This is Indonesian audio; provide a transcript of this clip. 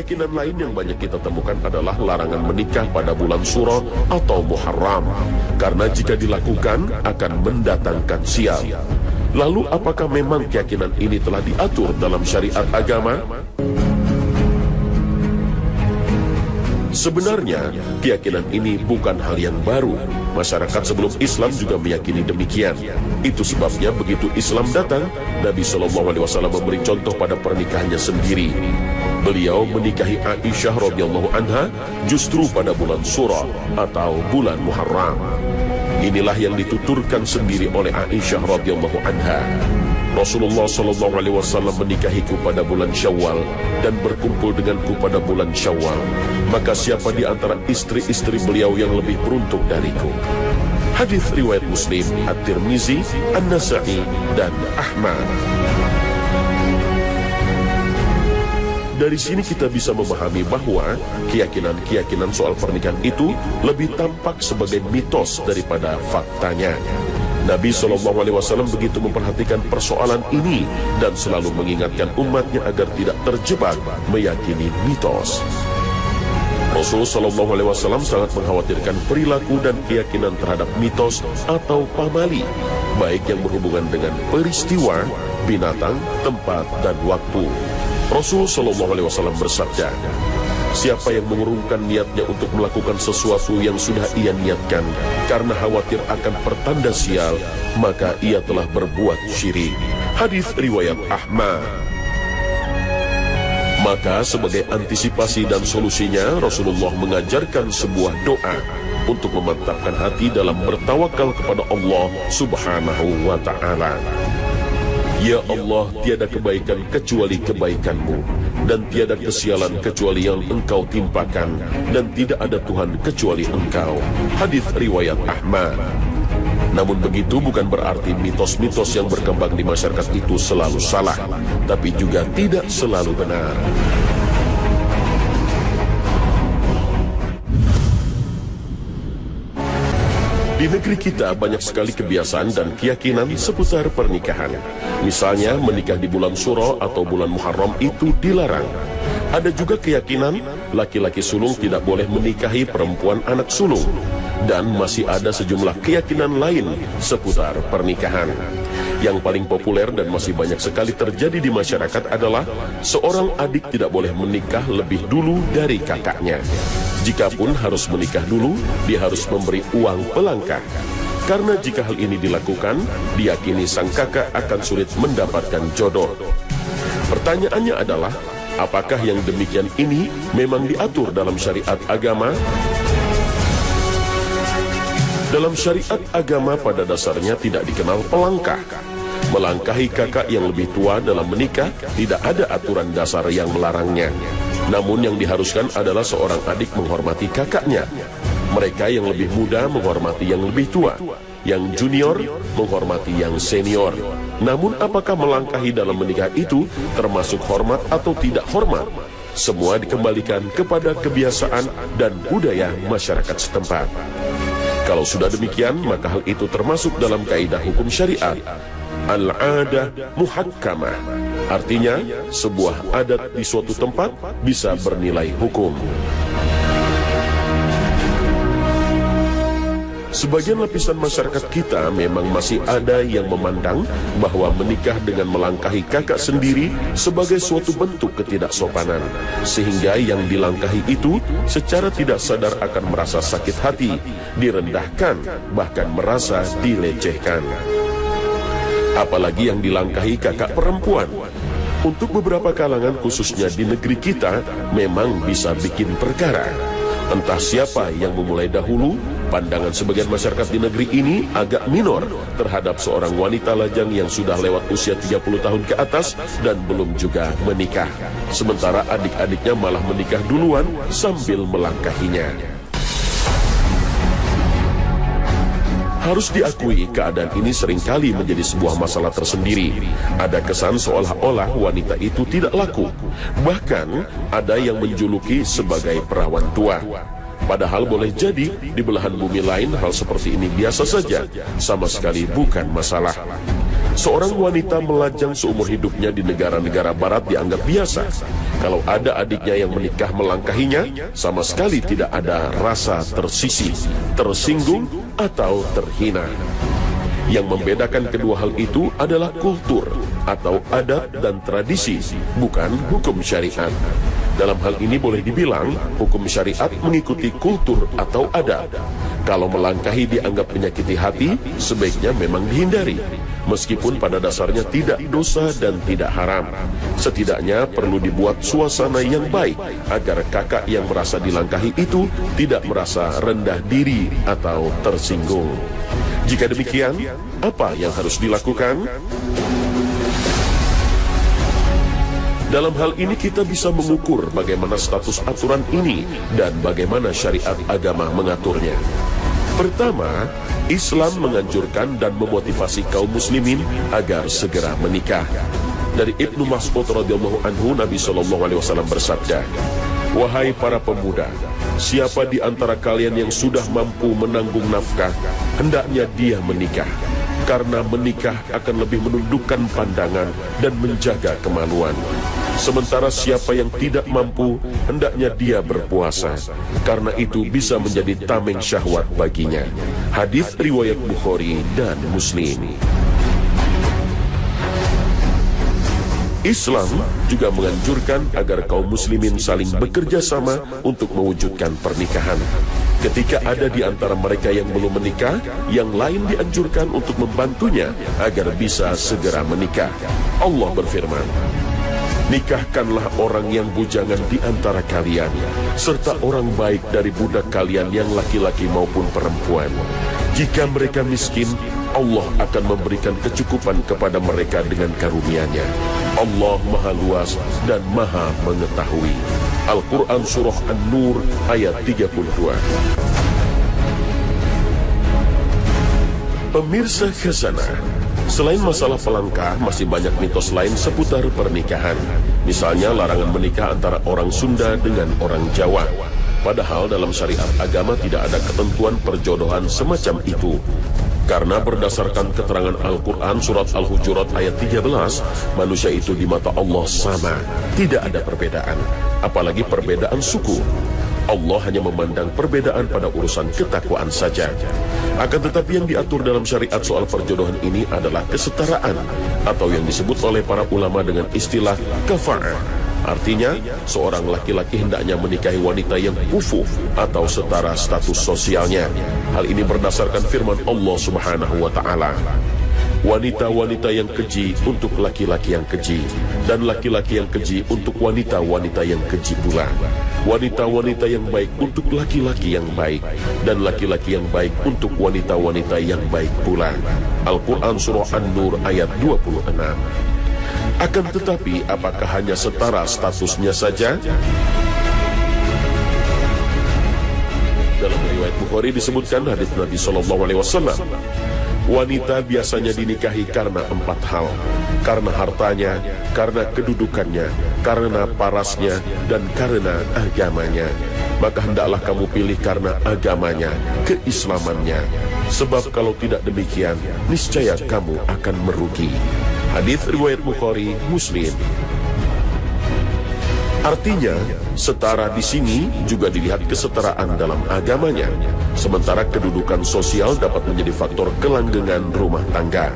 keyakinan lain yang banyak kita temukan adalah larangan menikah pada bulan Suro atau Muharram, karena jika dilakukan akan mendatangkan sial. Lalu apakah memang keyakinan ini telah diatur dalam syariat agama? Sebenarnya, keyakinan ini bukan hal yang baru. Masyarakat sebelum Islam juga meyakini demikian. Itu sebabnya begitu Islam datang, Nabi SAW memberi contoh pada pernikahannya sendiri. Beliau menikahi Aisyah radhiyallahu anha justru pada bulan Suro atau bulan Muharram. Inilah yang dituturkan sendiri oleh Aisyah radhiyallahu anha. Rasulullah SAW menikahiku pada bulan Syawal dan berkumpul denganku pada bulan Syawal. Maka siapa di antara istri-istri beliau yang lebih beruntung dariku? Hadis riwayat Muslim, At-Tirmizi, An-Nasa'i, dan Ahmad. Dari sini kita bisa memahami bahwa keyakinan-keyakinan soal pernikahan itu lebih tampak sebagai mitos daripada faktanya. Nabi SAW begitu memperhatikan persoalan ini dan selalu mengingatkan umatnya agar tidak terjebak meyakini mitos. Rasul SAW sangat mengkhawatirkan perilaku dan keyakinan terhadap mitos atau pamali, baik yang berhubungan dengan peristiwa, binatang, tempat, dan waktu. Rasul SAW bersabda, siapa yang mengurungkan niatnya untuk melakukan sesuatu yang sudah ia niatkan karena khawatir akan pertanda sial, maka ia telah berbuat syirik. Hadis riwayat Ahmad. Maka sebagai antisipasi dan solusinya, Rasulullah mengajarkan sebuah doa untuk memantapkan hati dalam bertawakal kepada Allah Subhanahu wa ta'ala. Ya Allah, tiada kebaikan kecuali kebaikan-Mu, dan tiada kesialan kecuali yang Engkau timpakan, dan tidak ada Tuhan kecuali Engkau. Hadis riwayat Ahmad. Namun begitu bukan berarti mitos-mitos yang berkembang di masyarakat itu selalu salah, tapi juga tidak selalu benar. Di negeri kita banyak sekali kebiasaan dan keyakinan seputar pernikahan. Misalnya menikah di bulan Suro atau bulan Muharram itu dilarang. Ada juga keyakinan laki-laki sulung tidak boleh menikahi perempuan anak sulung. Dan masih ada sejumlah keyakinan lain seputar pernikahan. Yang paling populer dan masih banyak sekali terjadi di masyarakat adalah seorang adik tidak boleh menikah lebih dulu dari kakaknya. Jikapun harus menikah dulu, dia harus memberi uang pelangkah. Karena jika hal ini dilakukan, diyakini sang kakak akan sulit mendapatkan jodoh. Pertanyaannya adalah, apakah yang demikian ini memang diatur dalam syariat agama? Dalam syariat agama pada dasarnya tidak dikenal pelangkah. Melangkahi kakak yang lebih tua dalam menikah tidak ada aturan dasar yang melarangnya. Namun yang diharuskan adalah seorang adik menghormati kakaknya. Mereka yang lebih muda menghormati yang lebih tua. Yang junior menghormati yang senior. Namun apakah melangkahi dalam menikah itu termasuk hormat atau tidak hormat? Semua dikembalikan kepada kebiasaan dan budaya masyarakat setempat. Kalau sudah demikian, maka hal itu termasuk dalam kaidah hukum syariat. Al-adah muhakkamah. Artinya, sebuah adat di suatu tempat bisa bernilai hukum. Sebagian lapisan masyarakat kita memang masih ada yang memandang bahwa menikah dengan melangkahi kakak sendiri sebagai suatu bentuk ketidaksopanan, sehingga yang dilangkahi itu secara tidak sadar akan merasa sakit hati, direndahkan, bahkan merasa dilecehkan. Apalagi yang dilangkahi kakak perempuan. Untuk beberapa kalangan khususnya di negeri kita memang bisa bikin perkara. Entah siapa yang memulai dahulu, pandangan sebagian masyarakat di negeri ini agak minor terhadap seorang wanita lajang yang sudah lewat usia 30 tahun ke atas dan belum juga menikah. Sementara adik-adiknya malah menikah duluan sambil melangkahinya. Harus diakui keadaan ini seringkali menjadi sebuah masalah tersendiri. Ada kesan seolah-olah wanita itu tidak laku. Bahkan ada yang menjuluki sebagai perawan tua. Padahal boleh jadi di belahan bumi lain hal seperti ini biasa saja, sama sekali bukan masalah. Seorang wanita melajang seumur hidupnya di negara-negara barat dianggap biasa. Kalau ada adiknya yang menikah melangkahinya, sama sekali tidak ada rasa tersisih, tersinggung, atau terhina. Yang membedakan kedua hal itu adalah kultur atau adat dan tradisi, bukan hukum syariat. Dalam hal ini boleh dibilang hukum syariat mengikuti kultur atau adat. Kalau melangkahi dianggap menyakiti hati, sebaiknya memang dihindari. Meskipun pada dasarnya tidak dosa dan tidak haram. Setidaknya perlu dibuat suasana yang baik agar kakak yang merasa dilangkahi itu tidak merasa rendah diri atau tersinggung. Jika demikian, apa yang harus dilakukan? Dalam hal ini kita bisa mengukur bagaimana status aturan ini dan bagaimana syariat agama mengaturnya. Pertama, Islam menganjurkan dan memotivasi kaum muslimin agar segera menikah. Dari Ibnu Mas'ud radhiyallahu anhu, Nabi SAW bersabda, "Wahai para pemuda, siapa di antara kalian yang sudah mampu menanggung nafkah, hendaknya dia menikah. Karena menikah akan lebih menundukkan pandangan dan menjaga kemaluan. Sementara siapa yang tidak mampu, hendaknya dia berpuasa. Karena itu bisa menjadi tameng syahwat baginya." Hadis riwayat Bukhari dan Muslim. Islam juga menganjurkan agar kaum muslimin saling bekerja sama untuk mewujudkan pernikahan. Ketika ada di antara mereka yang belum menikah, yang lain dianjurkan untuk membantunya agar bisa segera menikah. Allah berfirman, "Nikahkanlah orang yang bujangan di antara kalian, serta orang baik dari budak kalian yang laki-laki maupun perempuan. Jika mereka miskin, Allah akan memberikan kecukupan kepada mereka dengan karunia-Nya. Allah Maha Luas dan Maha Mengetahui." Al-Quran Surah An-Nur ayat 32. Pemirsa Khazanah, selain masalah pelangkah, masih banyak mitos lain seputar pernikahan. Misalnya larangan menikah antara orang Sunda dengan orang Jawa. Padahal dalam syariat agama tidak ada ketentuan perjodohan semacam itu. Karena berdasarkan keterangan Al-Quran surat Al-Hujurat ayat 13, manusia itu di mata Allah sama, tidak ada perbedaan, apalagi perbedaan suku. Allah hanya memandang perbedaan pada urusan ketakwaan saja. Akan tetapi yang diatur dalam syariat soal perjodohan ini adalah kesetaraan, atau yang disebut oleh para ulama dengan istilah kafa'ah. Artinya, seorang laki-laki hendaknya menikahi wanita yang kufuf atau setara status sosialnya. Hal ini berdasarkan firman Allah Subhanahu wa Ta'ala, "Wanita-wanita yang keji untuk laki-laki yang keji, dan laki-laki yang keji untuk wanita-wanita yang keji pula. Wanita-wanita yang baik untuk laki-laki yang baik, dan laki-laki yang baik untuk wanita-wanita yang baik pula." Al-Quran Surah An-Nur ayat 26. Akan tetapi, apakah hanya setara statusnya saja? Dalam riwayat Bukhari disebutkan hadis Nabi SAW, wanita biasanya dinikahi karena 4 hal: karena hartanya, karena kedudukannya, karena parasnya, dan karena agamanya. Maka hendaklah kamu pilih karena agamanya, keislamannya. Sebab kalau tidak demikian, niscaya kamu akan merugi. Hadis riwayat Bukhari, Muslim. Artinya, setara di sini juga dilihat kesetaraan dalam agamanya. Sementara kedudukan sosial dapat menjadi faktor kelanggengan rumah tangga.